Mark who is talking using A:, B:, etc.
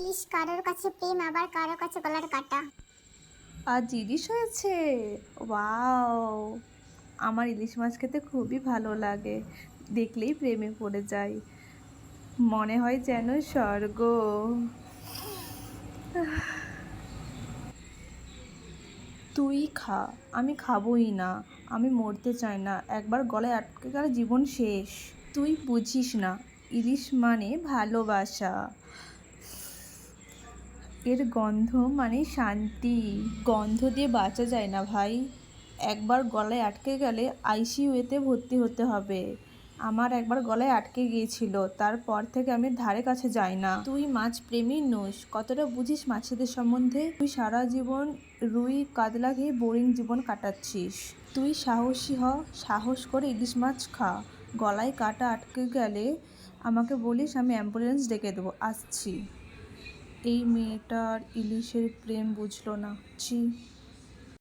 A: ইলিশ, কারোর কাছে প্রেম, আবার কারোর কাছে গলার কাটা।
B: আজ ইলিশ হয়েছে, ওয়াও! আমার ইলিশ মাছ খেতে খুবই ভালো লাগে, দেখলেই প্রেমে পড়ে যাই, মনে হয় যেন স্বর্গ। তুই খা, আমি খাবোই না, আমি মরতে চাই না, একবার গলায় আটকে গেলে জীবন শেষ। তুই বুঝিস না, ইলিশ মানে ভালোবাসা, এর গন্ধ মানে শান্তি, গন্ধ দিয়ে বাঁচা যায় না ভাই, একবার গলায় আটকে গেলে আইসিইউতে ভর্তি হতে হবে। আমার একবার গলায় আটকে গিয়েছিল, তারপর থেকে আমি ধারে কাছে যাই না। তুই মাছ প্রেমী নোস, কতটা বুঝিস মাছেদের সম্বন্ধে? তুই সারা জীবন রুই কাতলা খেয়ে বোরিং জীবন কাটাচ্ছিস। তুই সাহসী হ, সাহস করে ইলিশ মাছ খা, গলায় কাটা আটকে গেলে আমাকে বলিস, আমি অ্যাম্বুলেন্স ডেকে দেবো, আসছি। এই মেয়েটার ইলিশের প্রেম বুঝলো না, ছি।